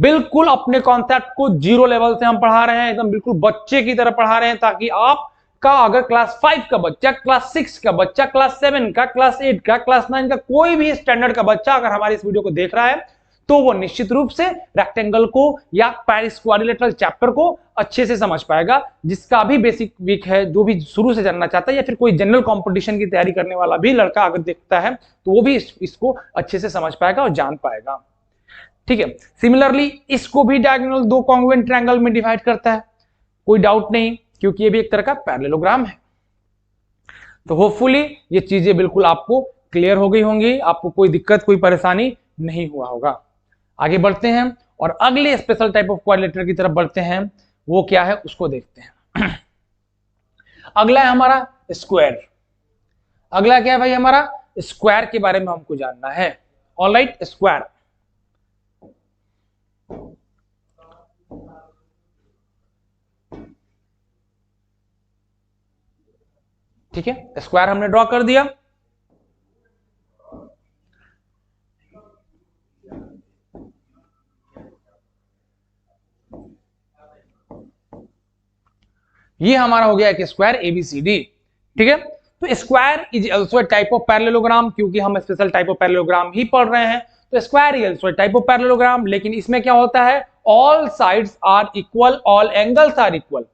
बिल्कुल अपने कॉन्सेप्ट को जीरो लेवल से हम पढ़ा रहे हैं, एकदम बिल्कुल बच्चे की तरह पढ़ा रहे हैं, ताकि आप का अगर क्लास 5 का बच्चा, क्लास 6 का बच्चा, क्लास 7 का, क्लास 8 का, क्लास 9 का कोई भी स्टैंडर्ड का बच्चा अगर हमारे इस वीडियो को देख रहा है तो वो निश्चित रूप से रेक्टेंगल को या पेरिस क्वाड्रिलेटरल चैप्टर को अच्छे से समझ पाएगा। जिसका भी बेसिक वीक है, जो भी शुरू से जानना चाहता है या फिर कोई जनरल कंपटीशन की तैयारी करने वाला भी लड़का अगर देखता है तो वो भी इसको अच्छे से समझ पाएगा और जान पाएगा। ठीक है, सिमिलरली इसको भी डायगोनल दो कॉन्ग्रुएंट ट्रायंगल में डिवाइड करता है, कोई डाउट नहीं, क्योंकि ये भी एक तरह का पैरेललोग्राम है। तो होपफुली ये चीजें बिल्कुल आपको क्लियर हो गई होंगी, आपको कोई दिक्कत, कोई परेशानी नहीं हुआ होगा। आगे बढ़ते हैं और अगले स्पेशल टाइप ऑफ क्वाड्रिलेटरल की तरफ बढ़ते हैं। वो क्या है उसको देखते हैं। अगला है हमारा स्क्वायर। अगला क्या है भाई, हमारा स्क्वायर के बारे में हमको जानना है। Alright, square. ठीक है, स्क्वायर हमने ड्रॉ कर दिया। ये हमारा हो गया एक स्क्वायर एबीसीडी। ठीक है, तो square is also a type of parallelogram, क्योंकि हम स्पेशल टाइप ऑफ पैरेललोग्राम ही पढ़ रहे हैं। तो square is also a type of parallelogram, लेकिन इसमें क्या होता है, all sides are equal, all angles are equal.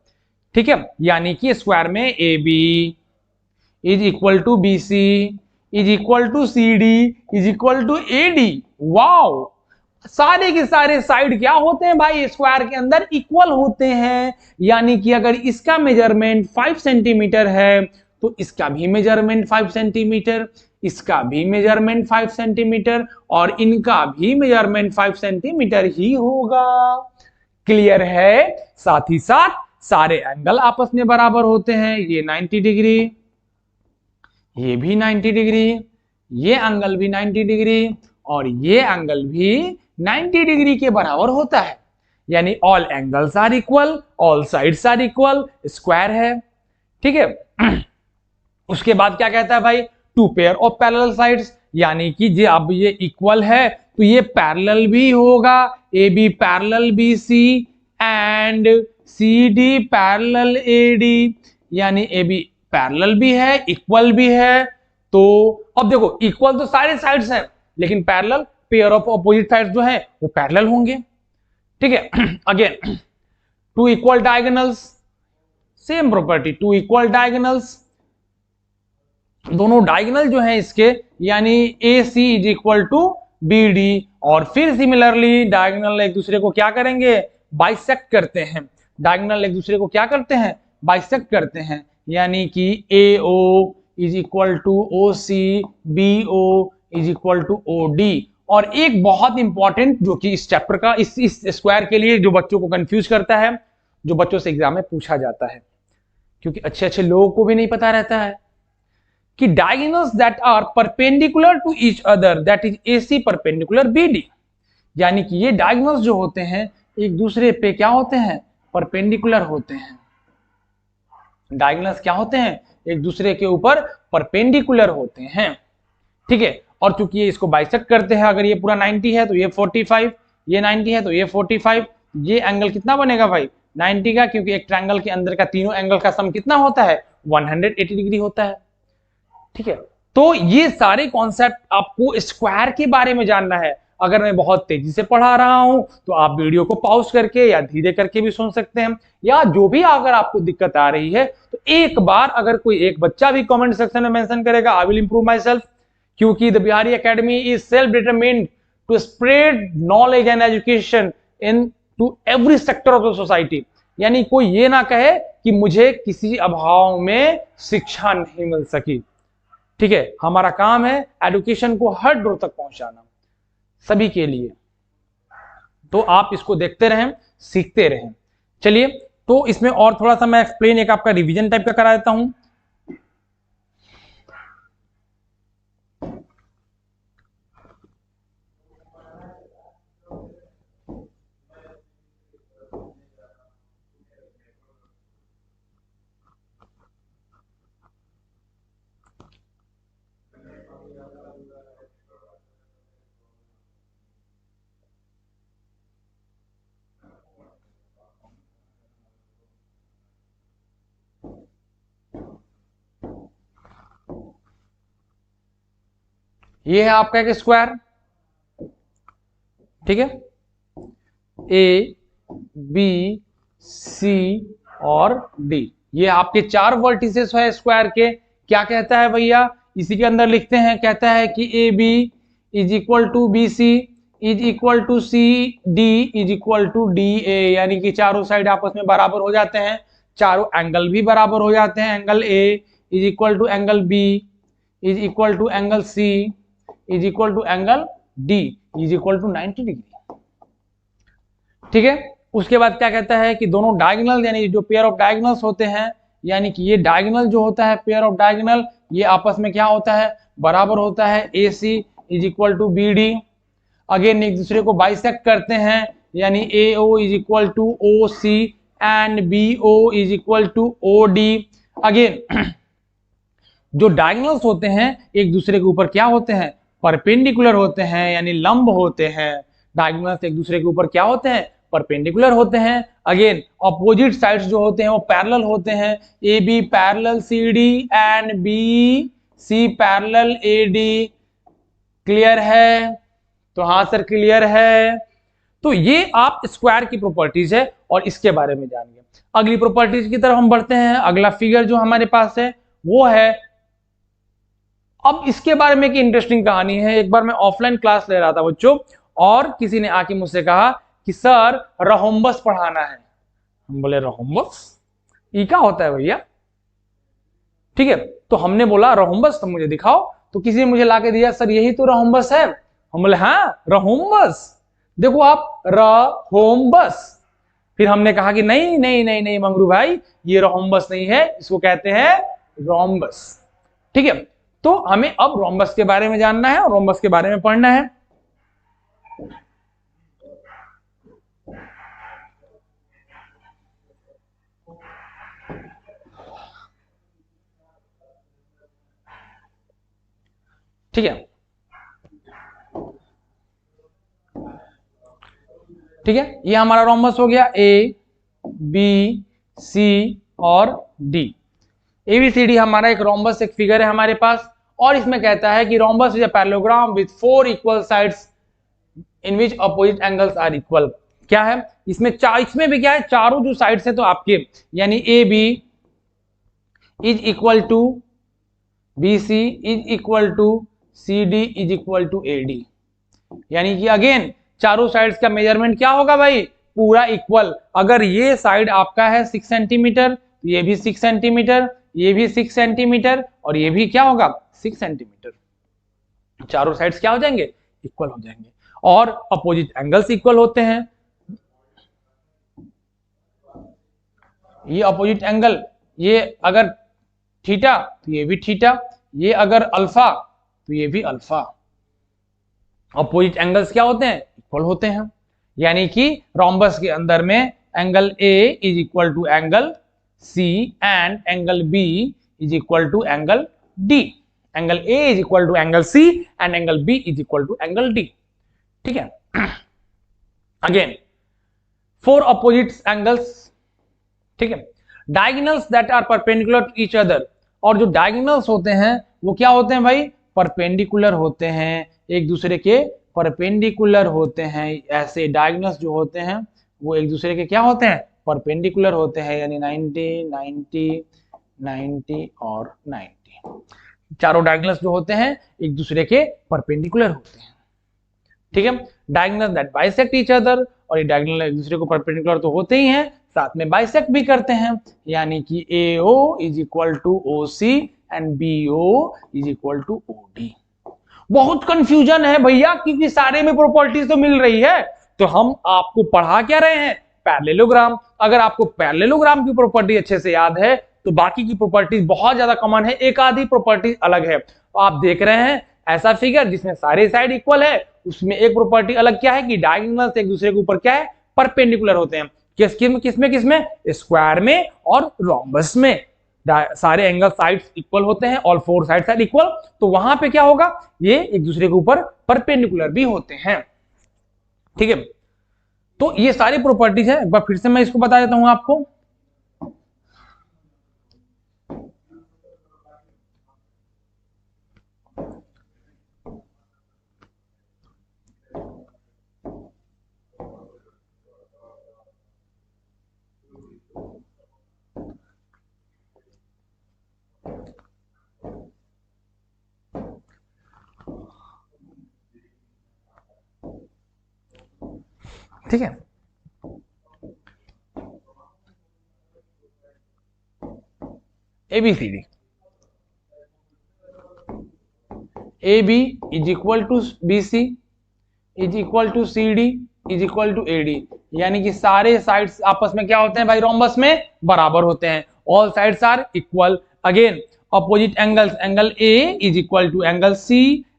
ठीक है, यानी कि स्क्वायर में A B is equal to B C is equal to C D is equal to A D. Wow, सारे के सारे साइड क्या होते हैं भाई स्क्वायर के अंदर, इक्वल होते हैं। यानी कि अगर इसका मेजरमेंट 5 सेंटीमीटर है तो इसका भी मेजरमेंट 5 सेंटीमीटर, इसका भी मेजरमेंट 5 सेंटीमीटर और इनका भी मेजरमेंट 5 सेंटीमीटर ही होगा। क्लियर है? साथ ही साथ सारे एंगल आपस में बराबर होते हैं। ये 90 डिग्री, ये भी 90 डिग्री, ये एंगल भी 90 डिग्री और ये एंगल भी 90 डिग्री के बराबर होता है। यानी all angles are equal, all sides are equal, square है। ठीक है, उसके बाद क्या कहता है भाई, two pair of parallel sides, यानी कि जे अब ये इक्वल है तो ये पैरेलल भी होगा। A B parallel B C and C D parallel A D, यानी ए बी पैरेलल भी है, इक्वल भी है। तो अब देखो, इक्वल तो सारे साइड्स हैं, लेकिन parallel, pair of opposite sides जो हैं वो पैरेलल होंगे। ठीक है, again two equal diagonals, same property, two equal diagonals, दोनों डायगोनल जो है इसके, यानी A C is equal to B D, और फिर सिमिलरली डायगोनल एक दूसरे को क्या करेंगे, बाइसेक्ट करते हैं। डायगोनल एक दूसरे को क्या करते हैं, बाइसेक्ट करते हैं। यानी कि A O is equal to O C, B O is equal to O D. और एक बहुत इंपॉर्टेंट जो कि इस चैप्टर का, इस स्क्वायर के लिए जो बच्चों को कंफ्यूज करता है, जो बच्चों से एग्जाम में पूछा जाता है, क्योंकि अच्छे अच्छे लोगों को भी नहीं पता रहता है कि diagonals that are perpendicular to each other that is AC perpendicular BD। यानी कि ये डायगोनल्स जो होते हैं एक दूसरे पे क्या होते हैं, परपेंडिकुलर होते हैं। डायगोनल्स क्या होते हैं, एक दूसरे के ऊपर परपेंडिकुलर होते हैं। ठीक है, और चूंकि ये इसको बाइसेक्ट करते हैं, अगर ये पूरा 90 है तो ये 45, ये 90 है तो ये 45, ये एंगल कितना बनेगा भाई, 90 का, क्योंकि एक ट्रायंगल के अंदर का तीनों एंगल का सम कितना होता है, 180 डिग्री होता है। ठीक है, तो ये सारे कॉन्सेप्ट आपको स्क्वायर के बारे में जानना है। अगर मैं बहुत तेजी से पढ़ा रहा हूं तो आप वीडियो को पॉज करके या धीरे करके भी सुन सकते हैं, या जो भी अगर आपको दिक्कत आ रही है तो एक बार अगर कोई एक बच्चा भी कमेंट सेक्शन में मेंशन करेगा, I will improve myself, क्योंकि the Bihari academy is self determined to spread knowledge and education into every sector of the society. यानी कोई ये ना कहे कि मुझे किसी अभाव में शिक्षा नहीं मिल सकी। ठीक है, हमारा काम है एजुकेशन को हर डोर तक पहुंचाना सभी के लिए। तो आप इसको देखते रहें, सीखते रहें। चलिए, तो इसमें और थोड़ा सा मैं एक्सप्लेन एक आपका रिवीजन टाइप का करा देता हूं। ये है आपका एक स्क्वायर, ठीक है, ए बी सी और डी, ये आपके 4 वर्टिसेस है स्क्वायर के। क्या कहता है भैया, इसी के अंदर लिखते हैं, कहता है कि A B is equal to B C is equal to C D is equal to D A, यानी कि चारों साइड आपस में बराबर हो जाते हैं, चारों एंगल भी बराबर हो जाते हैं। Angle A is equal to angle B is equal to angle C is equal to angle D is equal to 90 degree, ठीक है। उसके बाद क्या कहता है कि दोनों डायगोनल यानी जो पेयर ऑफ डायगोनल्स होते हैं, यानी कि ये डायगोनल जो होता है पेयर ऑफ डायगोनल, ये आपस में क्या होता है, बराबर होता है। A C is equal to B D, again एक दूसरे को बाइसेक्ट करते हैं, यानी A O is equal to O C and B O is equal to O D. Again जो डायगोनल्स होते हैं एक दूसरे के ऊपर क्या होते हैं, परपेंडिकुलर होते हैं, यानी लंब होते हैं। डायगोनल्स एक दूसरे के ऊपर क्या होते हैं, परपेंडिकुलर होते हैं। अगेन अपोजिट साइड्स जो होते हैं वो पैरेलल होते हैं, A B parallel C D and B C parallel A D. Clear है? तो हाँ सर क्लियर है। तो ये आप स्क्वायर की प्रॉपर्टीज है और इसके बारे में जानिए। अगली प्रॉपर्टीज की तरफ हम बढ़ते हैं। अगला फिगर जो हमारे पास है वो है, अब इसके बारे में एक इंटरेस्टिंग कहानी है। एक बार मैं ऑफलाइन क्लास ले रहा था बच्चों, और किसी ने आके मुझसे कहा कि सर रोम्बस पढ़ाना है। हम बोले रोम्बस ये क्या होता है भैया, ठीक है। तो हमने बोला रोम्बस तो मुझे दिखाओ, तो किसी ने मुझे लाके दिया, सर यही तो रोम्बस है। हम बोले हाँ रोम्बस, देखो आप रोम्बस। फिर हमने कहा कि नहीं नहीं नहीं नहीं मंगरू भाई, ये रोम्बस नहीं है, इसको कहते हैं रोम्बस, ठीक है। तो हमें अब रोम्बस के बारे में जानना है और रोम्बस के बारे में पढ़ना है। ठीक है, ठीक है, ये हमारा रोम्बस हो गया ए बी सी और D. A B C D हमारा एक रोम्बस, एक फिगर है हमारे पास, और इसमें कहता है कि rhombus is a parallelogram with 4 equal sides in which opposite angles are equal. क्या है इसमें, इसमें भी क्या है, चारों जो साइड्स है तो आपके, यानी A B is equal to B C is equal to C D is equal to A D, यानी कि अगेन चारों साइड्स का मेजरमेंट क्या होगा भाई, पूरा इक्वल। अगर ये साइड आपका है 6 सेंटीमीटर, तो ये भी 6 सेंटीमीटर, ये भी 6 सेंटीमीटर और ये भी क्या होगा 6 सेंटीमीटर। चारों साइड्स क्या हो जाएंगे, इक्वल हो जाएंगे, और अपोजिट एंगल्स इक्वल होते हैं। ये अपोजिट एंगल, ये अगर थीटा तो ये भी थीटा, ये अगर अल्फा तो ये भी अल्फा। अपोजिट एंगल्स क्या होते हैं, इक्वल होते हैं, यानी कि रोम्बस के अंदर में angle A is equal to angle C and angle B is equal to angle D. Angle A is equal to angle C and angle B is equal to angle D, ठीक है। Again 4 opposite angles, ठीक है। Diagonals that are perpendicular to each other, और जो diagonals होते हैं वो क्या होते हैं भाई, परपेंडिकुलर होते हैं, एक दूसरे के परपेंडिकुलर होते हैं। ऐसे डायगोनल्स जो होते हैं वो एक दूसरे के क्या होते हैं, परपेंडिकुलर होते हैं, यानी 90 90 90 और 90। चारों डायगोनल्स जो होते हैं एक दूसरे के परपेंडिकुलर होते हैं, ठीक है। Diagonal that bisect each other, और ये डायगोनल एक दूसरे को परपेंडिकुलर तो होते ही हैं, साथ में बाइसेक्ट भी करते हैं, यानी कि AO is equal to OC and BO is equal to OD। बहुत कंफ्यूजन है भैया, क्योंकि सारे में प्रॉपर्टीज तो मिल रही है। तो हम आपको पढ़ा क्या रहे हैं, पैरेललोग्राम। अगर आपको पैरेललोग्राम की प्रॉपर्टी अच्छे से याद है तो बाकी की प्रॉपर्टीज बहुत ज्यादा कॉमन है, एक आधी प्रॉपर्टी अलग है। तो आप देख रहे हैं ऐसा फिगर जिसमें सारे साइड इक्वल है, उसमें एक प्रॉपर्टी अलग क्या है कि डायगोनल्स एक दूसरे के ऊपर क्या है, परपेंडिकुलर होते हैं। किसमें किसमें, स्क्वायर में और रोम्बस में सारे एंगल साइड्स इक्वल होते हैं, ऑल 4 साइड्स आर इक्वल। तो वहां पे क्या होगा, ये एक दूसरे के ऊपर परपेंडिकुलर भी होते हैं, ठीक है। तो ये सारी प्रॉपर्टीज है, एक बार फिर से मैं इसको बता देता हूं आपको। ठीक है। ABCD, AB is equal to BC is equal to CD is equal to AD, यानी कि सारे साइड्स आपस में क्या होते हैं भाई, रोम्बस में बराबर होते हैं। All sides are equal. Again opposite angles, angle A is equal to angle C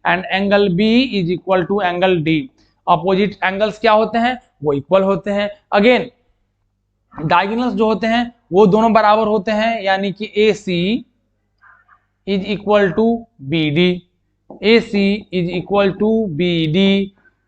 and angle B is equal to angle D। Opposite angles क्या होते हैं, वो इक्वल होते हैं। अगेन डायगोनल्स जो होते हैं वो दोनों बराबर होते हैं, यानी कि AC is equal to BD, AC is equal to BD।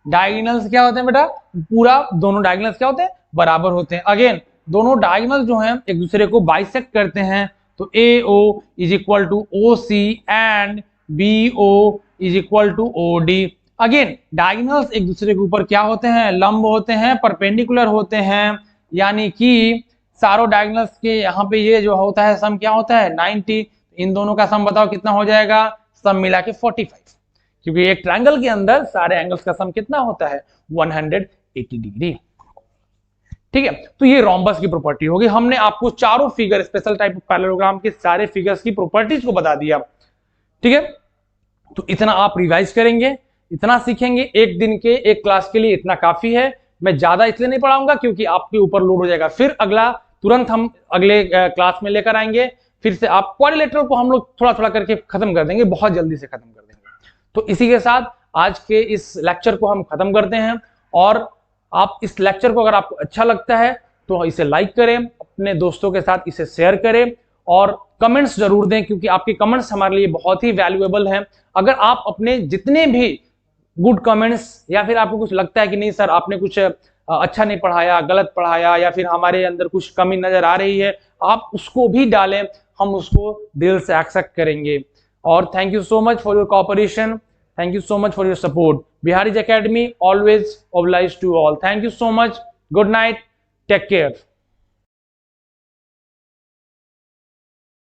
Diagonals क्या होते हैं बेटा, पूरा दोनों डायगोनल्स क्या होते हैं, बराबर होते हैं। अगेन दोनों डायगोनल जो हैं एक दूसरे को बाइसेक्ट करते हैं, तो AO is equal to OC and BO is equal to OD। Again diagonals एक दूसरे के ऊपर क्या होते हैं, लंब होते हैं, परपेंडिकुलर होते हैं, यानी कि सारों डायगोनल्स के यहाँ पे ये जो होता है सम क्या होता है 90। इन दोनों का सम बताओ कितना हो जाएगा, सम मिला के 45, क्योंकि एक ट्रायंगल के अंदर सारे एंगल्स का सम कितना होता है 180 डिग्री। ठीक है, तो ये रोम्बस की प्रॉपर्टी होगी। हमने आपको चारों figure special type of parallelogram के सारे फिगर्स की प्रॉपर्टीज को बता दिया। ठीक है, तो इतना आप रिवाइज करेंगे, इतना सीखेंगे एक दिन के एक क्लास के लिए, इतना काफी है। मैं ज्यादा इसलिए नहीं पढ़ाऊंगा क्योंकि आपके ऊपर लोड हो जाएगा, फिर अगला तुरंत हम अगले क्लास में लेकर आएंगे। फिर से आप क्वाड्रिलेटरल को हम लोग थोड़ा थोड़ा करके खत्म कर देंगे, बहुत जल्दी से खत्म कर देंगे। तो इसी के साथ आज के इस लेक्चर को हम खत्म करते हैं। और आप इस लेक्चर को अगर आपको अच्छा लगता है तो इसे लाइक करें, अपने दोस्तों के साथ इसे शेयर करें और कमेंट्स जरूर दें, क्योंकि आपके कमेंट्स हमारे लिए बहुत ही वैल्यूएबल हैं। अगर आप अपने जितने भी गुड कमेंट्स, या फिर आपको कुछ लगता है कि नहीं सर आपने कुछ अच्छा नहीं पढ़ाया, गलत पढ़ाया, या फिर हमारे अंदर कुछ कमी नजर आ रही है, आप उसको भी डालें, हम उसको दिल से एक्सेप्ट करेंगे। और thank you so much for your cooperation, thank you so much for your support. Bihari's Academy always obliged to all. Thank you so much. Good night. Take care.